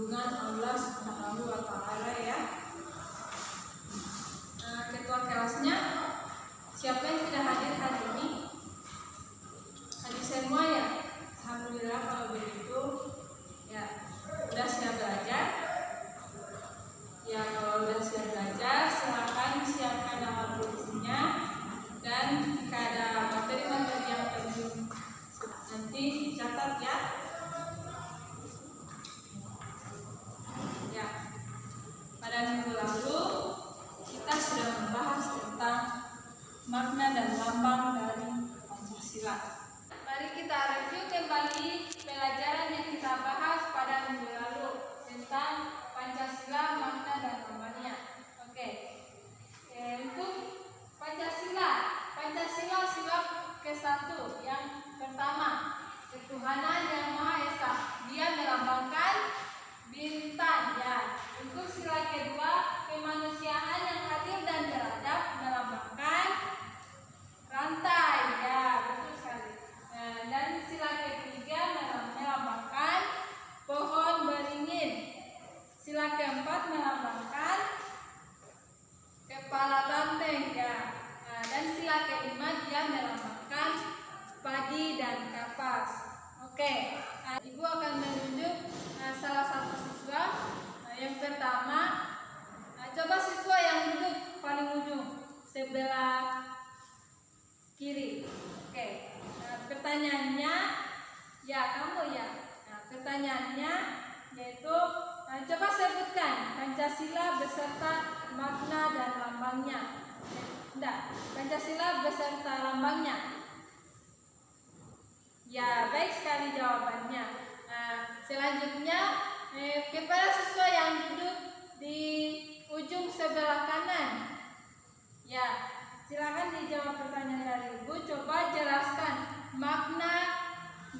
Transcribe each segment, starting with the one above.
junjungan Allah Subhanahu wa Ta'ala ya. Ketua kelasnya siapa yang tidak hadir hari ini? Hadir semua ya. Alhamdulillah kalau begitu ya. Udah siap belajar? Ya, kalau udah siap belajar silakan siapkan nama tulisnya, dan jika ada materi-materi yang penting nanti dicatat ya. Ya, pada minggu lalu kita sudah membahas tentang makna dan lambang dari Pancasila. Mari kita review kembali pelajaran yang kita bahas pada minggu lalu tentang Pancasila, makna dan lambangnya. Oke. Untuk Pancasila sila ke-1 yang pertama, ketuhanan yang Maha Esa. Dia melambangkan bintang ya. Untuk sila kedua, kemanusiaan yang adil dan beradab, melambangkan rantai ya, betul sekali. Dan sila ketiga melambangkan pohon beringin. Sila keempat melambangkan kepala banteng ya. Dan sila kelima dia melambangkan padi dan kapas. Oke, Ibu akan menunjuk salah satu siswa. Yang pertama, coba siswa yang duduk paling ujung sebelah kiri. Oke, pertanyaannya ya kamu ya. Pertanyaannya yaitu coba sebutkan Pancasila beserta makna dan lambangnya. Pancasila beserta lambangnya. Ya, baik sekali jawabannya. Selanjutnya kepada siswa yang duduk di ujung sebelah kanan. Ya, silakan dijawab pertanyaan dari Ibu. Coba jelaskan makna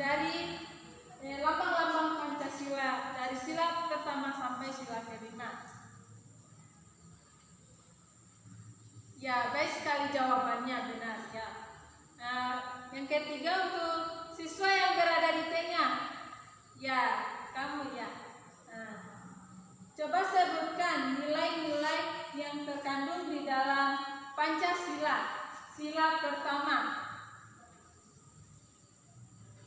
dari lambang-lambang Pancasila dari sila pertama sampai sila kelima. Ya, baik sekali jawabannya, benar ya. Yang ketiga untuk siswa yang berada di tengah. Ya, kamu ya. Coba sebutkan nilai-nilai yang terkandung di dalam Pancasila, sila pertama.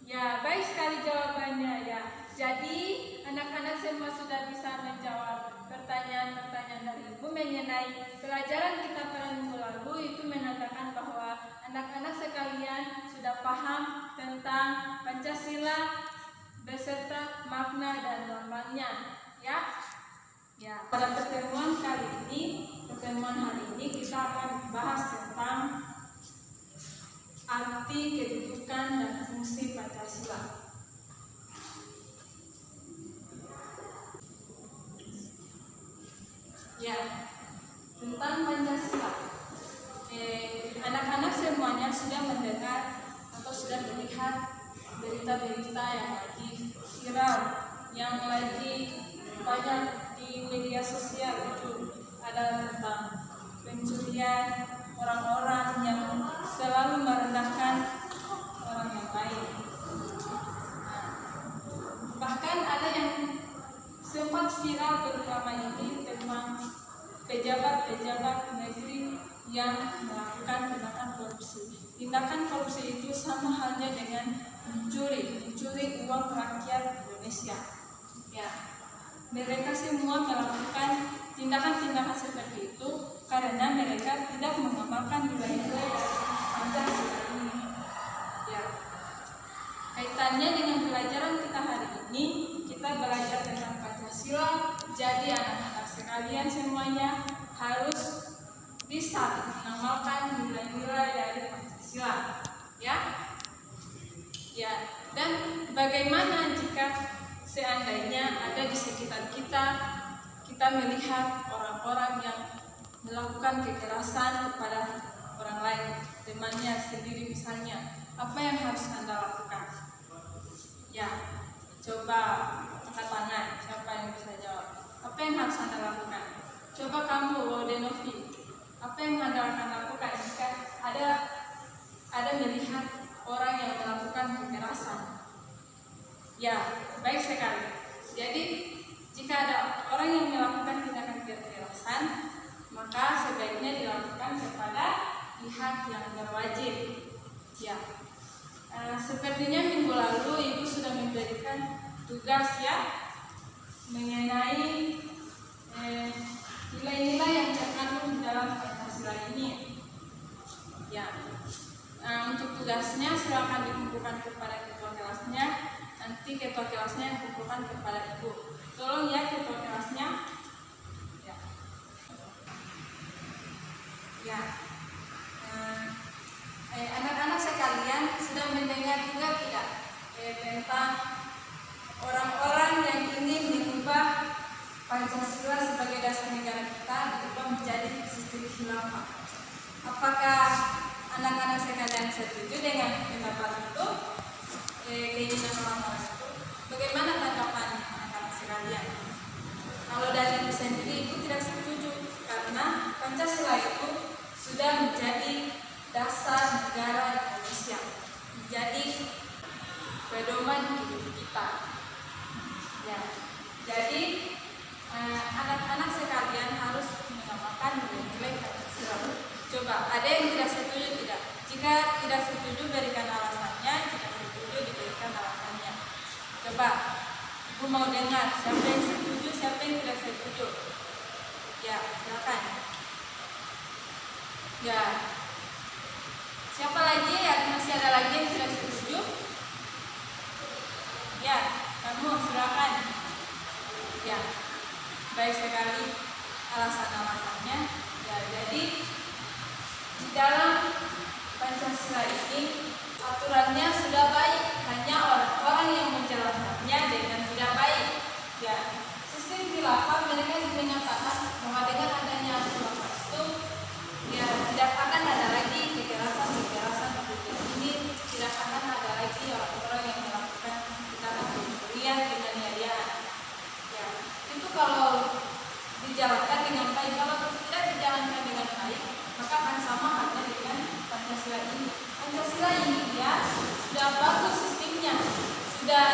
Ya, baik sekali jawabannya ya. Jadi anak-anak semua sudah bisa menjawab pertanyaan-pertanyaan dari Ibu mengenai pelajaran kita pada minggu lalu. Itu menandakan bahwa anak-anak sekalian sudah paham tentang Pancasila beserta makna dan lambangnya ya. Ya, pada pertemuan hari ini kita akan bahas tentang arti, kedudukan, dan fungsi Pancasila. Ya, tentang Pancasila. Anak-anak semuanya sudah mendengar atau sudah melihat berita-berita yang lagi viral, yang lagi banyak di media sosial. Itu ada tentang pencurian orang-orang yang selalu merendahkan orang yang lain. Bahkan ada yang sempat viral beberapa ini tentang pejabat-pejabat negeri yang melakukan tindakan korupsi. Tindakan korupsi itu sama halnya dengan mencuri uang rakyat Indonesia. Ya, mereka semua melakukan tindakan-tindakan seperti itu karena mereka tidak mengamalkan nilai-nilai Pancasila ini. Ya, kaitannya dengan pelajaran kita hari ini, kita belajar tentang Pancasila. Jadi anak-anak sekalian semuanya harus bisa mengamalkan nilai-nilai dari Pancasila. Ya, ya. Dan bagaimana jika seandainya ada di sekitar kita melihat orang-orang yang melakukan kekerasan kepada orang lain, temannya sendiri misalnya, apa yang harus Anda lakukan? Ya, coba angkat tangan, siapa yang bisa jawab? Apa yang harus Anda lakukan? Coba kamu, Denovi, apa yang Anda akan lakukan jika ada melihat orang yang melakukan kekerasan? Ya, baik sekali. Jadi jika orang yang melakukan tindakan kekerasan, maka sebaiknya dilakukan kepada pihak yang berwajib. Ya, sepertinya minggu lalu Ibu sudah memberikan tugas ya mengenai nilai-nilai yang terkandung dalam Pancasila ini. Ya, untuk tugasnya silakan dikumpulkan kepada ketua kelasnya. Nanti ketua kelasnya yang kumpulkan kepada Ibu. Tolong ya ketua kelasnya. Ya. Ya. Anak-anak sekalian sudah mendengar juga tidak tentang orang-orang yang ingin mengubah Pancasila sebagai dasar negara kita diubah menjadi sistem khilafah. Apakah anak-anak sekalian setuju dengan pendapat itu? Keinginan orang-orang itu? Bagaimana tanggapan anak-anak sekalian? Kalau dari itu sendiri itu tidak setuju karena Pancasila itu sudah menjadi dasar negara Indonesia, menjadi pedoman hidup kita. Ya, jadi anak-anak sekalian harus mengamalkan nilai-nilai Pancasila. Coba, ada yang tidak setuju tidak? Jika tidak setuju berikan alasannya, jika setuju diberikan alasannya. Coba, Ibu mau dengar siapa yang setuju, siapa yang tidak setuju. Ya, silakan. Ya, siapa lagi ya? Masih ada lagi yang tidak setuju? Ya, kamu silakan. Ya, baik sekali alasan-alasannya. Ya, jadi di dalam Pancasila ini aturannya sudah baik, hanya orang-orang yang menjalankannya dengan tidak baik. Ya, sistem khilafah mereka menyatakan bahwa dengan adanya khilafah itu, ya tidak akan ada lagi kekerasan seperti ini, tidak akan ada lagi orang-orang yang melakukan tindakan pencurian dengan niat. Ya, itu kalau dijalankan dengan baik. Kalau tidak dijalankan dengan baik, maka akan sama halnya dengan Pancasila ini. Pancasila ini ya sudah bagus sistemnya, sudah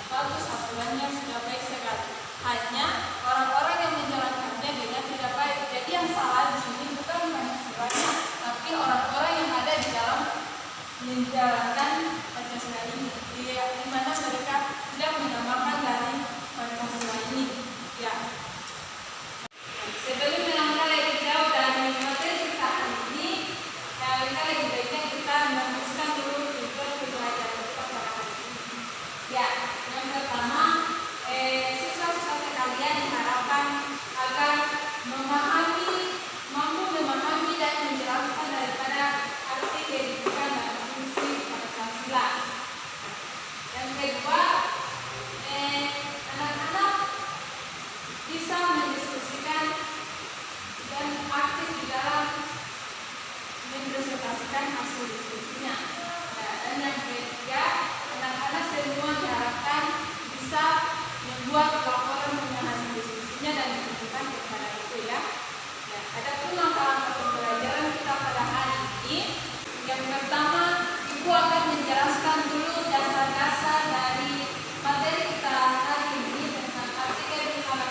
bagus aturannya, sudah baik sekali. Hanya orang-orang yang menjalankannya dengan tidak baik. Jadi yang salah di sini bukan Pancasilanya, tapi orang-orang yang ada di dalam menjalankan Pancasila ini, di mana mereka tidak mengamalkan dari Pancasila ini. Ya. Sebelum melangkah lebih jauh dari materi kita hari ini, lebih baiknya kita meneruskan dulu tujuan pembelajaran kita pada hari ini. Ya, yang pertama, siswa-siswa sekalian diharapkan agar mampu memahami dan menjelaskan daripada arti kehidupan dan fungsi Pancasila. Yang kedua, anak-anak bisa mendiskusikan dan aktif di dalam mempresentasikan hasil diskusinya. Dan yang ketiga, anak-anak semua diharapkan bisa membuat laporan dengan hasil diskusinya dan ditunjukkan kepada itu ya. Ada pun langkah-langkah pembelajaran kita pada hari ini. Yang pertama, Ibu akan menjelaskan dulu dasar-dasar dari materi kita hari ini tentang arti kehidupan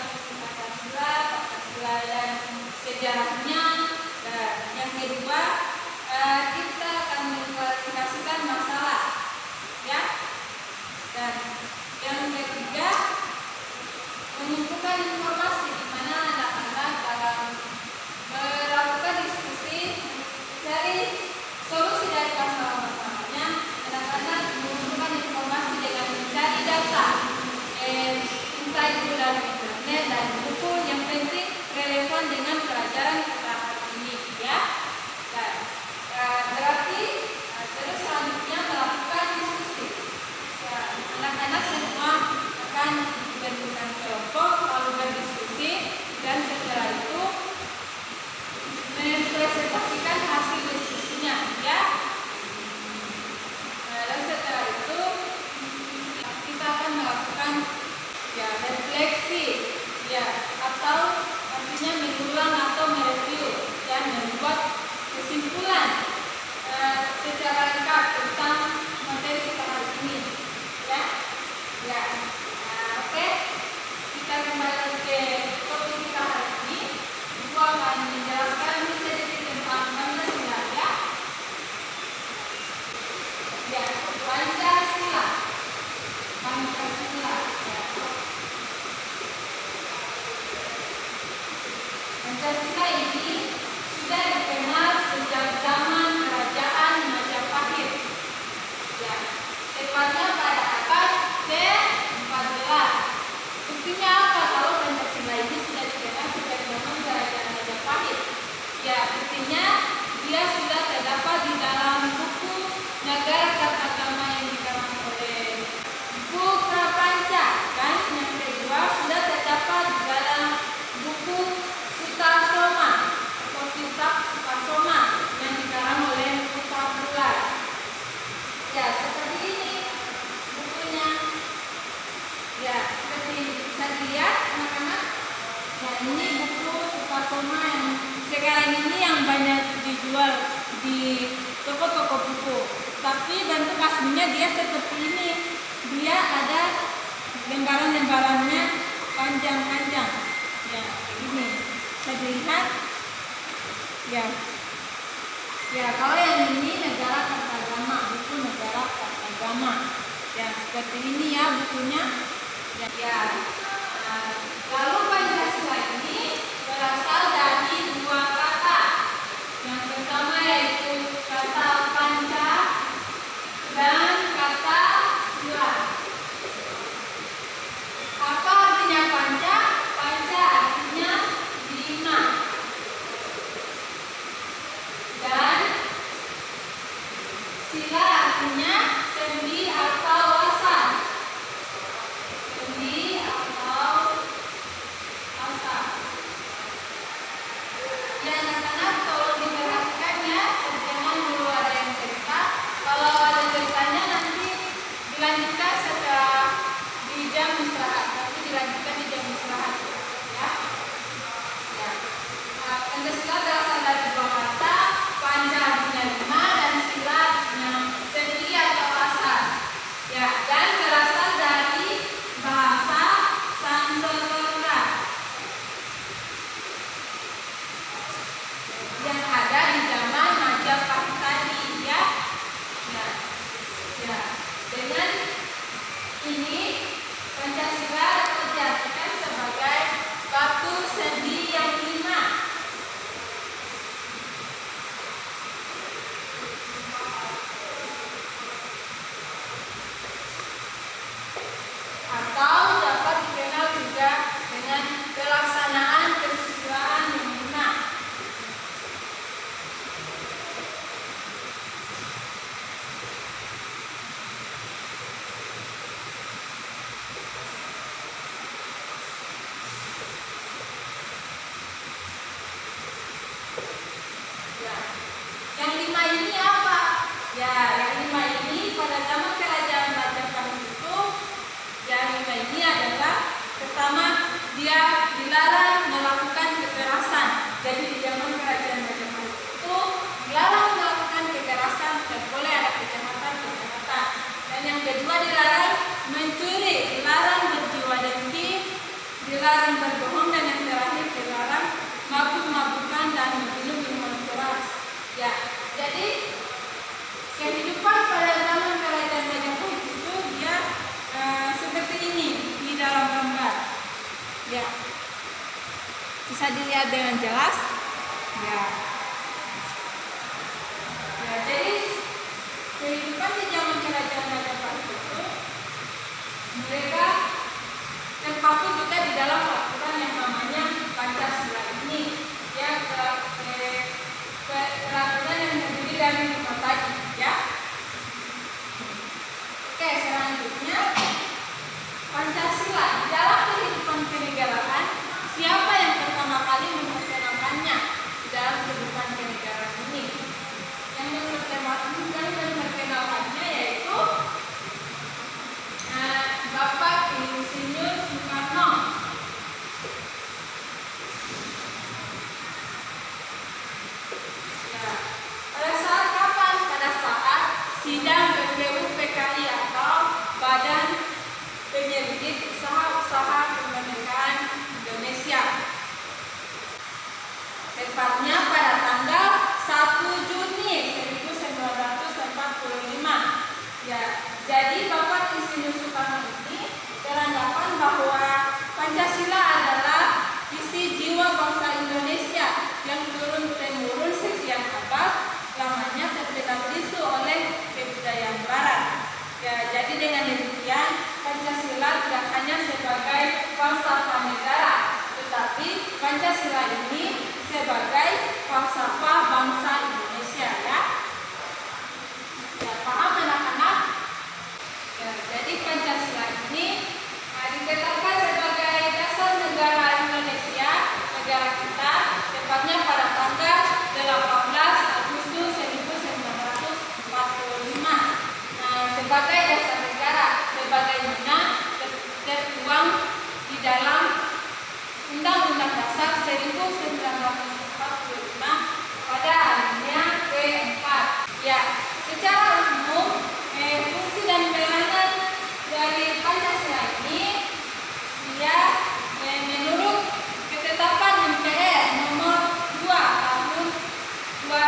Pancasila dan sejarahnya. Yang kedua, kita akan mengklarifikasikan masalah, ya. Dan yang ketiga, mengumpulkan informasi di mana anak-anak dalam melakukan diskusi dari solusi dari masalah-masalahnya. Anak-anak mengumpulkan informasi dengan mencari data, entah itu dari internet dan buku, yang penting relevan dengan pelajaran kita hari ini, ya. Berarti terus selanjutnya melakukan diskusi. Anak-anak semua akan dibentukkan kelompok lalu berdiskusi, dan setelah itu mempresentasikan hasil diskusinya, ya. Dan setelah itu kita akan melakukan ya refleksi, ya, atau artinya mengulang atau mereview dan membuat kesimpulan secara lengkap tentang materi kita hari ini, ya. Oke, kita Pancasila ini sudah dikenal sejak zaman Kerajaan Majapahit. Ya, tepatnya pada abad ke-14. Buktinya apa kalau Pancasila ini sudah dikenal sejak zaman Kerajaan Majapahit? Ya, buktinya dia sudah terdapat di dalam buku Negara Kertagama yang dikarang oleh buku Prapanca, kan? Yang kedua sudah terdapat di dalam buku Sutasoma atau Kitab Sutasoma yang dikarang oleh Kutabular. Ya, seperti ini bukunya. Ya, seperti bisa dilihat anak-anak. Nah, ini buku Sutasoma yang sekarang ini yang banyak dijual di toko-toko buku. Tapi bentuk aslinya dia seperti ini. Dia ada lembaran-lembarannya panjang-panjang. Ya, ini bisa dilihat. Ya, ya kalau yang ini Negara Kertagama, buku Negara Kertagama. Ya, seperti ini ya bukunya. Ya. Lalu Pancasila ini berasal dari dua kata. Yang pertama yaitu kata panca dan kata sila. Apa artinya panca? Panca artinya 5. Dan sila artinya sendi atau wasan. Sendi atau wasan. Ya, anak-anak tolong diperhatikan ya, jangan dulu ada yang cerita. Kalau ada ceritanya nanti dilanjutkan setelah di jam istirahat. Nanti dilanjutkan di jam istirahat, ya. Ya. Pancasila berasal dari dua kata, panca artinya 5 dan sila artinya sendi atau wasan. Ya, dan berasal dari bahasa Sanskerta yang ada di zaman Majapahit tadi, ya. Nah, ya. Dengan ini Pancasila dapat diartikan sebagai batu sendi yang 5. Atau dapat dikenal juga dengan pelaksanaan kesusilaan yang 5. Ya. Yang 5 ini apa? Ya, yang 5 ini pada zaman Kerajaan Majapahit itu, yang 5 ini adalah pertama, dia dilarang melakukan kekerasan. Jadi di zaman Kerajaan Majapahit itu dilarang melakukan kekerasan, tidak boleh ada kejahatan-kejahatan. Dan yang kedua dilarang mencuri, dilarang berjiwa dengki, dilarang berbohong, dan yang terakhir dilarang mabuk-mabukan dan minum minuman keras. Ya, jadi kehidupan pada zaman Kerajaan Majapahit itu dia seperti ini di dalam gambar. Ya, bisa dilihat dengan jelas. Ya, ya jadi kehidupan di zaman Kerajaan Majapahit itu mereka terpaku juga di dalam aturan yang namanya Pancasila ini. Ya, peraturan yang terdiri dari 5 tadi, ya. Oke, selanjutnya Pancasila di dalam kehidupan kenegaraan, siapa yang pertama kali memperkenalkannya di dalam kehidupan kenegaraan ini? Yang memperkenalkannya yaitu Bapak Insinyur Soekarno. falsafah negara, tetapi Pancasila ini sebagai falsafah bangsa Indonesia, ya. Ya, paham anak-anak? Ya, jadi Pancasila ini ditetapkan sebagai dasar negara Indonesia, negara kita, tepatnya pada tanggal 18 Agustus 1945. Sebagai dasar negara, sebagaimana tertuang di dalam Undang-Undang Dasar 1945 pada alinea ke-4. Ya, secara umum fungsi dan peranan dari Pancasila ini, ya, menurut ketetapan MPR nomor 2 tahun 2000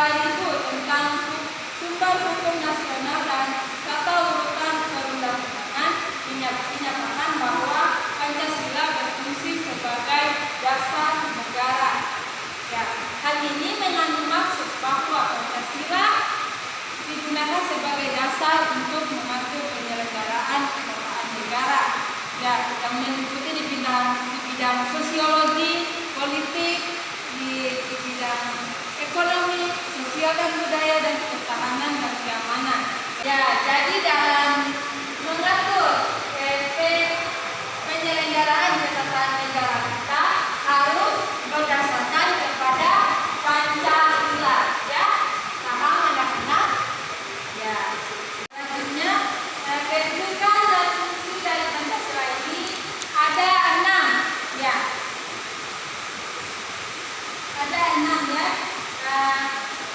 tentang sumber hukum nasional dan tata urutan perundang-undangan, dinyatakan bahwa Pancasila berfungsi sebagai dasar negara. Ya, hal ini mengandung maksud bahwa Pancasila digunakan sebagai dasar untuk mengatur penyelenggaraan kebangsaan negara. Ya, yang meliputi di bidang sosiologi, politik, di bidang ekonomi, sosial dan budaya, dan pertahanan dan keamanan. Ya, jadi dalam mengatur penyelenggaraan ketatanegaraan negara kita harus berdasarkan kepada Pancasila, ya. Paham anak-anak? Ya. Selanjutnya, kedudukan dan fungsi dari Pancasila ini ada 6, ya. Ada 6, ya.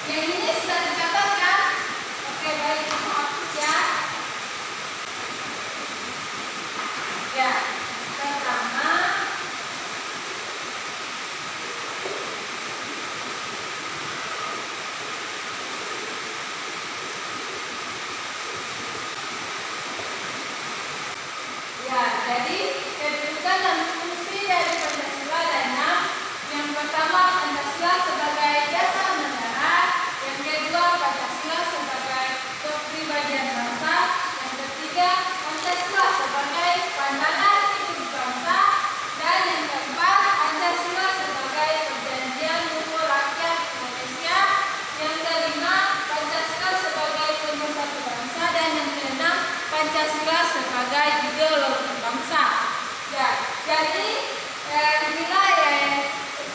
Yang ini sudah tercatat kan? Oke, baik, hapus ya. Ya, pertama, ya, jadi kedudukan dan fungsi dari Pancasila ada 6. Yang pertama, Pancasila sebagai dasar negara. Yang kedua, Pancasila sebagai kepribadian bangsa. Yang ketiga, Pancasila sebagai pandangan hidup bangsa. Dan yang keempat, Pancasila sebagai perjanjian hukum rakyat Indonesia. Yang kelima, Pancasila sebagai pemersatu bangsa. Dan yang keenam, Pancasila sebagai ideologi bangsa. Ya, jadi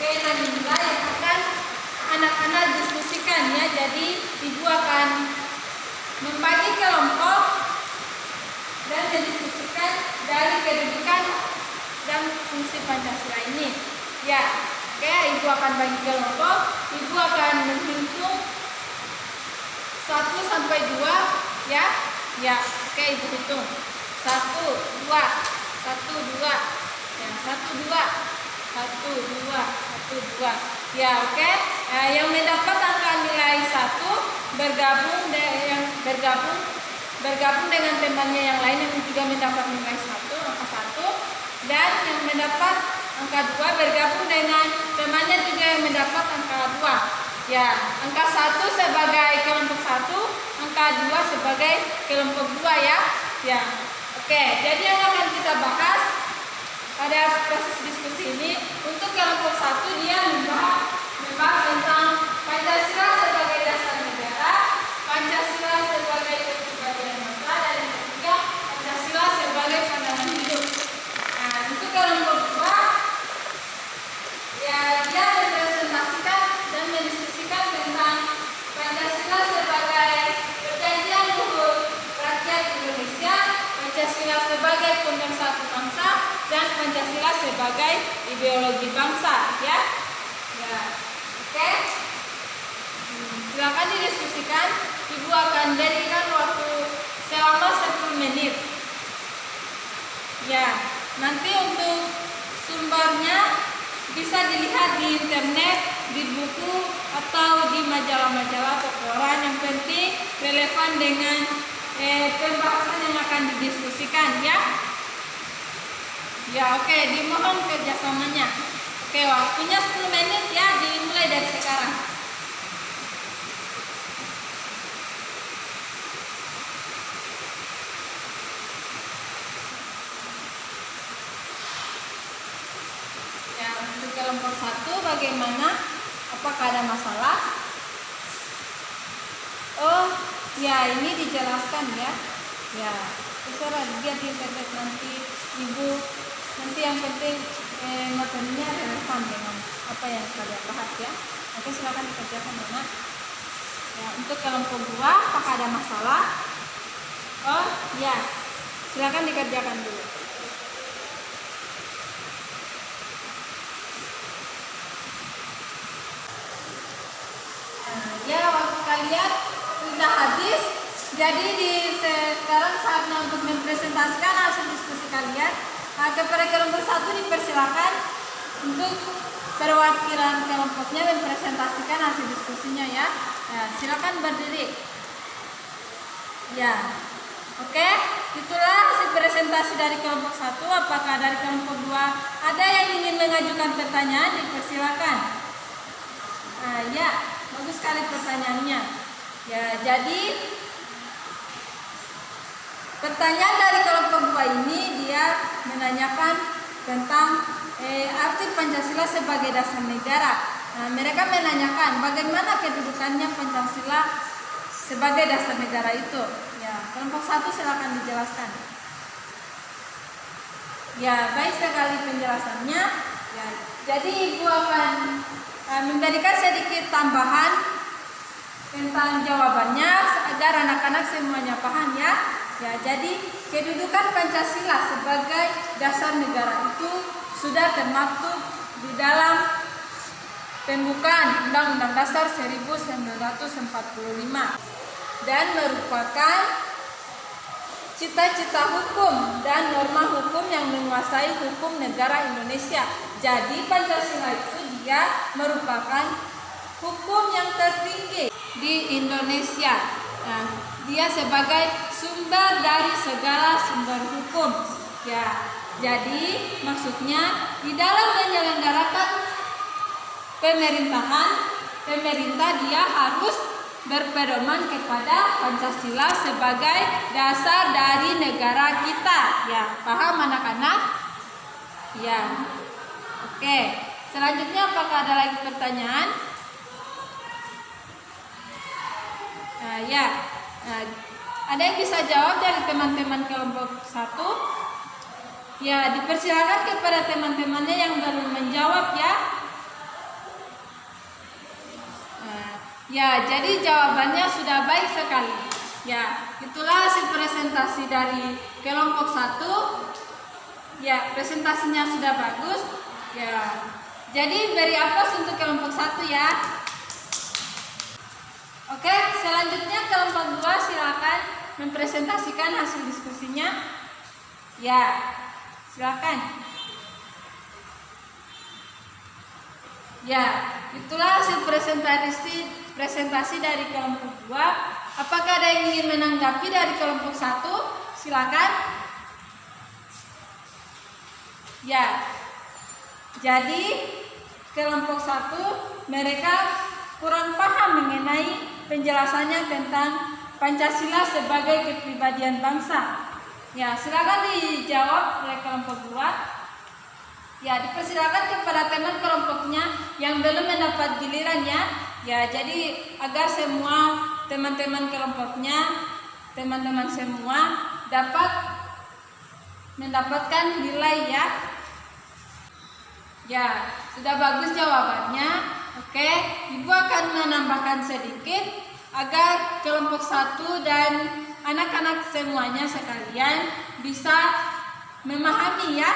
keenam nilai yang akan anak-anak diskusikan, ya. Jadi ibu akan membagi kelompok dan mendiskusikan dari kedudukan dan fungsi Pancasila ini, ya. Oke, ibu akan bagi kelompok, ibu akan menghitung 1 sampai 2, ya. Ya, oke, ibu hitung 1, 2, 1, 2, ya, 1, 2, 1, 2, 1, 2. Ya, oke. Yang mendapat angka nilai 1 bergabung dengan temannya yang lain yang juga mendapat nilai 1, angka 1, dan yang mendapat angka 2 bergabung dengan temannya juga yang mendapat angka 2. Ya, angka 1 sebagai kelompok 1, angka 2 sebagai kelompok 2, ya. Ya. Oke, jadi yang akan kita bahas pada proses diskusi ini, untuk kelompok 1 dia membahas tentang Pancasila sebagai dasar negara, Pancasila sebagai kepribadian bangsa, dan yang ketiga, Pancasila sebagai pandangan hidup. Nah, untuk kelompok 2, ya, dia merepresentasikan dan mendiskusikan tentang Pancasila sebagai perjanjian hukum rakyat Indonesia, Pancasila sebagai pemersatu bangsa, dan Pancasila sebagai ideologi bangsa, ya. Ya, oke. Silakan didiskusikan. Ibu akan berikan waktu selama 10 menit. Ya, nanti untuk sumbernya bisa dilihat di internet, di buku, atau di majalah-majalah atau koran. Yang penting relevan dengan pembahasan yang akan didiskusikan, ya. Ya, oke, dimohon kerjasamanya. Oke, waktunya 10 menit, ya, dimulai dari sekarang. kelompok 1 bagaimana? Apakah ada masalah? Oh, ya ini dijelaskan ya. Ya, terserah lihat di internet nanti Ibu. Nanti yang penting materinya relevan dengan apa yang kalian bahas ya. Oke, silakan dikerjakan anak. Ya, untuk kelompok 2 apakah ada masalah? Oh, ya. Silakan dikerjakan dulu. Ya, waktu kalian sudah habis. Jadi sekarang saatnya untuk mempresentasikan hasil diskusi kalian. Kepada kelompok 1 dipersilakan untuk perwakilan kelompoknya mempresentasikan hasil diskusinya ya. Silakan berdiri. Ya. Oke, itulah hasil presentasi dari kelompok 1. Apakah dari kelompok 2 ada yang ingin mengajukan pertanyaan? Dipersilakan. Ya, bagus sekali pertanyaannya. Ya, jadi pertanyaan dari kelompok 2 ini dia menanyakan tentang arti Pancasila sebagai dasar negara. Mereka menanyakan bagaimana kedudukannya Pancasila sebagai dasar negara itu. Ya, kelompok 1 silakan dijelaskan. Ya, baik sekali penjelasannya. Ya, jadi Ibu akan memberikan sedikit tambahan tentang jawabannya agar anak-anak semuanya paham ya. Ya, jadi kedudukan Pancasila sebagai dasar negara itu sudah termaktub di dalam pembukaan Undang-Undang Dasar 1945 dan merupakan cita-cita hukum dan norma hukum yang menguasai hukum negara Indonesia. Jadi Pancasila itu dia merupakan hukum yang tertinggi di Indonesia. Nah, dia sebagai sumber dari segala sumber hukum. Ya, jadi maksudnya di dalam menyelenggarakan pemerintahan, pemerintah dia harus berpedoman kepada Pancasila sebagai dasar dari negara kita. Ya, paham anak-anak? Ya. Oke. Selanjutnya apakah ada lagi pertanyaan? Ya. Ada yang bisa jawab dari teman-teman kelompok 1? Ya, dipersilakan kepada teman-temannya yang belum menjawab ya. Ya, jadi jawabannya sudah baik sekali. Ya, itulah hasil presentasi dari kelompok 1. Ya, presentasinya sudah bagus. Ya. Jadi beri aplaus untuk kelompok 1 ya. Oke, selanjutnya kelompok 2 silakan mempresentasikan hasil diskusinya. Ya, silakan. Ya, itulah hasil presentasi dari kelompok 2. Apakah ada yang ingin menanggapi dari kelompok 1? Silakan. Ya. Jadi kelompok 1 mereka kurang paham mengenai penjelasannya tentang Pancasila sebagai kepribadian bangsa. Ya, silakan dijawab oleh kelompok 2. Ya, dipersilakan kepada teman kelompoknya yang belum mendapat giliran ya. Ya, jadi agar semua teman-teman kelompoknya, teman-teman semua dapat mendapatkan nilai ya. Ya, sudah bagus jawabannya. Oke, Ibu akan menambahkan sedikit agar kelompok 1 dan anak-anak semuanya sekalian bisa memahami ya.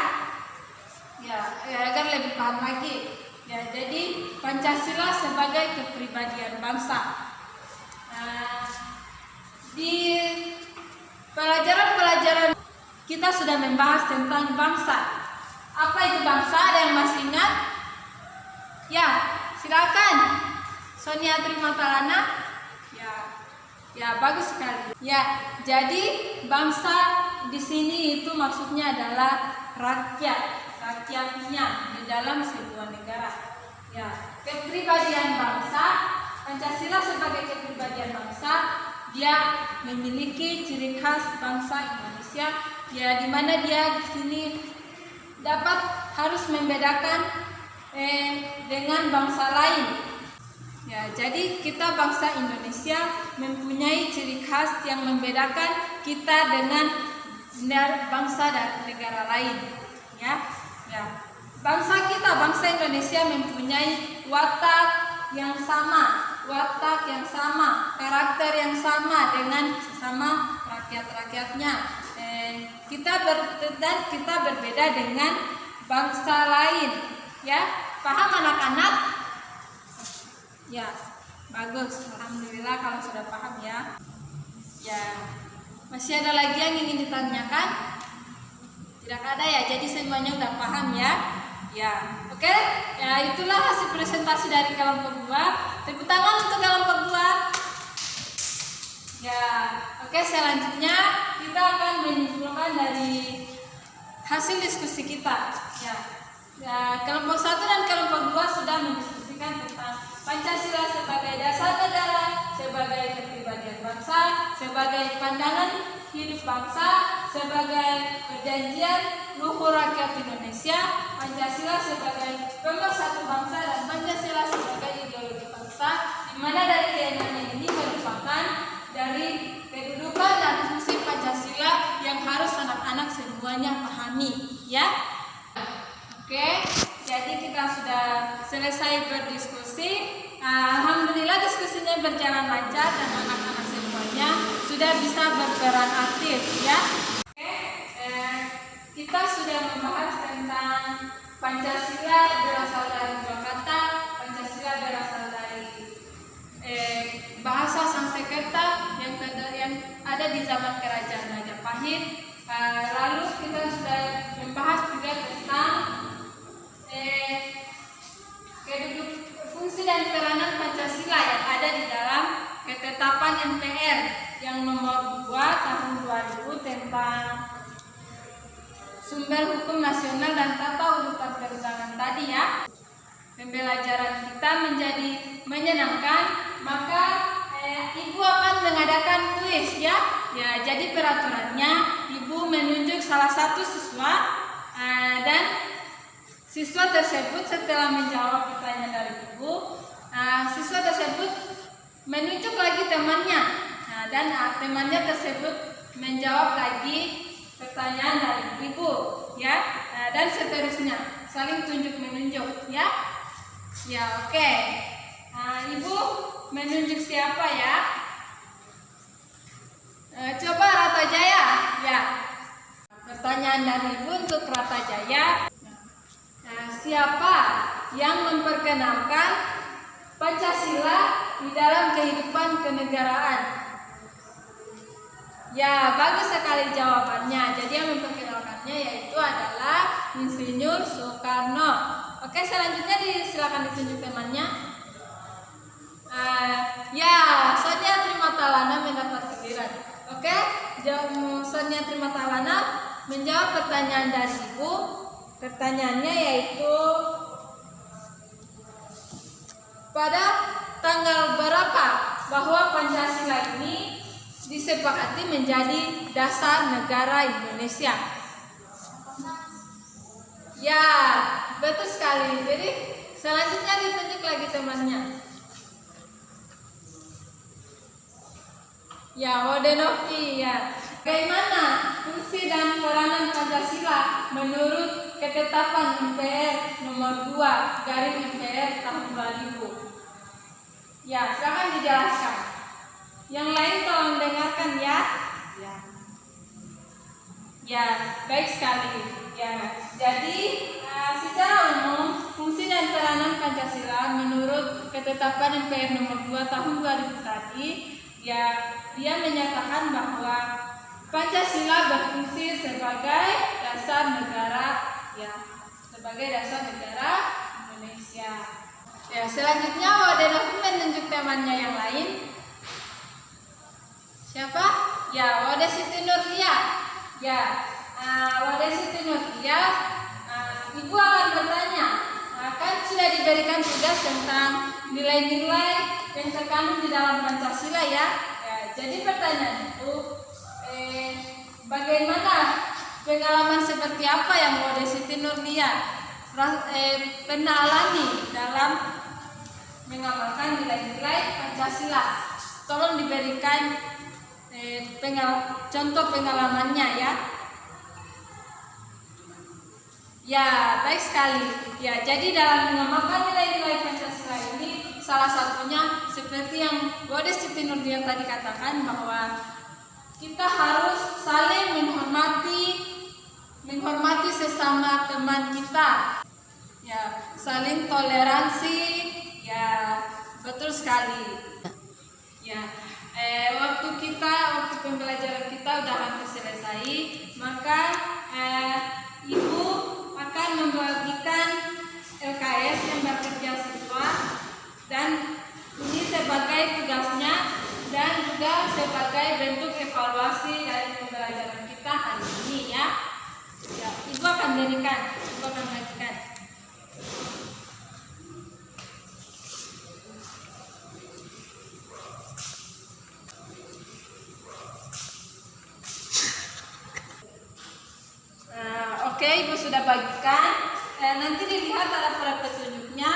Ya, agar lebih paham lagi. Ya, jadi Pancasila sebagai kepribadian bangsa. Di pelajaran-pelajaran kita sudah membahas tentang bangsa. Apa itu bangsa? Ada yang masih ingat? Ya, silakan. Sonia Trimatalana. Ya, bagus sekali. Ya, jadi bangsa di sini itu maksudnya adalah rakyatnya di dalam sebuah negara. Ya, kepribadian bangsa, Pancasila sebagai kepribadian bangsa, dia memiliki ciri khas bangsa Indonesia, ya di mana dia di sini dapat harus membedakan dengan bangsa lain. Ya, jadi kita bangsa Indonesia mempunyai ciri khas yang membedakan kita dengan bangsa dan negara lain. Ya, bangsa kita, bangsa Indonesia mempunyai watak yang sama, karakter yang sama dengan sesama rakyat-rakyatnya. Kita berbeda dengan bangsa lain. Ya, paham anak-anak? Ya, bagus. Alhamdulillah kalau sudah paham ya. Ya, masih ada lagi yang ingin ditanyakan? Tidak ada ya, jadi semuanya udah paham ya. Ya, oke. Ya, itulah hasil presentasi dari kelompok 2. Tepuk tangan untuk kelompok 2. Ya, oke, selanjutnya kita akan menyimpulkan dari hasil diskusi kita. Ya, kelompok 1 dan kelompok 2 sudah mendiskusikan tentang Pancasila sebagai dasar negara, sebagai kepribadian bangsa, sebagai pandangan hidup bangsa, sebagai perjanjian luhur rakyat Indonesia, Pancasila sebagai pemersatu bangsa, dan Pancasila sebagai ideologi bangsa, di mana dari keyakinan ini merupakan dari kedudukan dan fungsi Pancasila yang harus anak-anak semuanya pahami, ya. Oke, jadi kita sudah selesai berdiskusi. Alhamdulillah diskusinya berjalan lancar dan anak-anak semuanya sudah bisa berperan aktif, ya. Oke, kita sudah membahas tentang Pancasila berasal dari dua kata. Pancasila berasal dari bahasa Sanskerta yang ada di zaman kerajaan Majapahit. Lalu kita sudah membahas juga tentang fungsi dan peranan Pancasila yang ada di dalam ketetapan MPR yang nomor 2 tahun 2000 tentang sumber hukum nasional dan tata urutan perundangan tadi, ya. Pembelajaran kita menjadi menyenangkan, maka Ibu akan mengadakan kuis, ya. Ya, jadi peraturannya Ibu menunjuk salah satu siswa dan siswa tersebut setelah menjawab pertanyaan dari Ibu, siswa tersebut menunjuk lagi temannya, dan temannya tersebut menjawab lagi pertanyaan dari Ibu, ya, dan seterusnya, saling tunjuk menunjuk, ya. Ya, oke. Ibu menunjuk siapa, ya? Coba Rata Jaya, ya. Pertanyaan dari Ibu untuk Rata Jaya. Siapa yang memperkenalkan Pancasila di dalam kehidupan kenegaraan? Ya, bagus sekali jawabannya. Jadi yang memperkenalkannya yaitu adalah Insinyur Soekarno. Oke, selanjutnya silakan ditunjuk temannya. Ya, Sonia Trimatalana mendapat giliran. Oke, Sonia Trimatalana menjawab pertanyaan dari Ibu. Pertanyaannya yaitu, pada tanggal berapa bahwa Pancasila ini disepakati menjadi dasar negara Indonesia? Ya, betul sekali. Jadi selanjutnya ditunjuk lagi temannya. Ya, Wodenovi, ya. Bagaimana fungsi dan peranan Pancasila menurut ketetapan MPR nomor 2 garing MPR tahun 2000? Ya, silakan dijelaskan. Yang lain tolong dengarkan, ya. Ya, baik sekali. Ya, jadi secara umum fungsi dan peranan Pancasila menurut ketetapan MPR nomor 2 tahun 2000 tadi, ya, dia menyatakan bahwa Pancasila berfungsi sebagai dasar negara, ya, sebagai dasar negara Indonesia. Ya, selanjutnya Wodenovi menunjuk temannya yang lain. Siapa? Ya, Wode Siti Nurlia. Ya, Wode Siti Nurlia. Ibu akan bertanya. Kan sudah diberikan tugas tentang nilai-nilai yang terkandung di dalam Pancasila, ya. Jadi pertanyaan itu, bagaimana pengalaman seperti apa yang Wode Siti Nurlia pernah alami dalam mengamalkan nilai-nilai Pancasila. Tolong diberikan contoh pengalamannya ya. Ya, baik sekali. Ya, jadi dalam mengamalkan nilai-nilai Pancasila ini salah satunya seperti yang Bode Siti Nurdian tadi katakan, bahwa kita harus saling menghormati sesama teman kita. Ya, saling toleransi. Ya, betul sekali. Ya, waktu pembelajaran kita udah hampir selesai, maka Ibu akan membagikan LKS yang bekerja siswa, dan ini sebagai tugasnya dan juga sebagai bentuk evaluasi dari pembelajaran kita hari ini ya. Ya, Ibu akan bagikan. Oke, Ibu sudah bagikan. Nanti dilihat pada petunjuknya.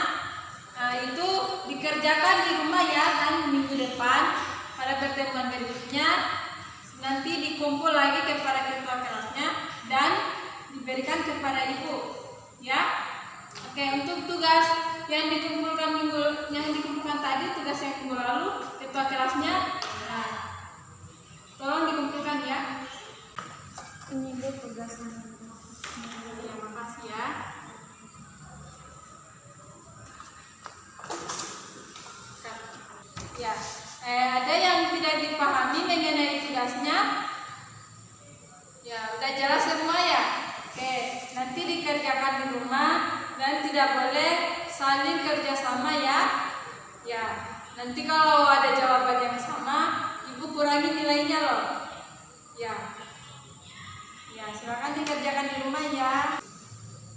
Itu dikerjakan di rumah ya, dan minggu depan pada pertemuan berikutnya nanti dikumpul lagi kepada ketua kelasnya dan diberikan kepada Ibu ya. Oke, untuk tugas yang dikumpulkan tadi, tugas yang minggu lalu, ketua kelasnya tolong dikumpulkan ya. Ini Bu tugasnya. Terima kasih ya. Ya, ada yang tidak dipahami mengenai tugasnya? Ya, udah jelas semua ya. Oke, nanti dikerjakan di rumah dan tidak boleh saling kerjasama ya. Ya, nanti kalau ada jawaban yang sama, Ibu kurangi nilainya loh. Ya, silakan dikerjakan di rumah ya.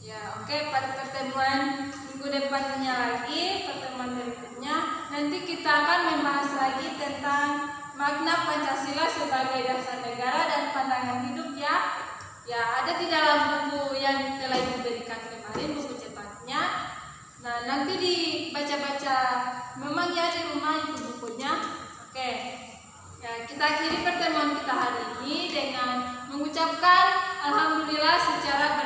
Ya, oke, pada pertemuan minggu depannya lagi, pertemuan berikutnya, nanti kita akan membahas lagi tentang makna Pancasila sebagai dasar negara dan pandangan hidup ya. Ya, ada di dalam buku yang telah Ibu berikan kemarin, buku cetaknya. Nah, nanti dibaca-baca memang ya di rumah itu bukunya. Oke. Ya, kita akhiri pertemuan kita hari ini dengan mengucapkan alhamdulillah secara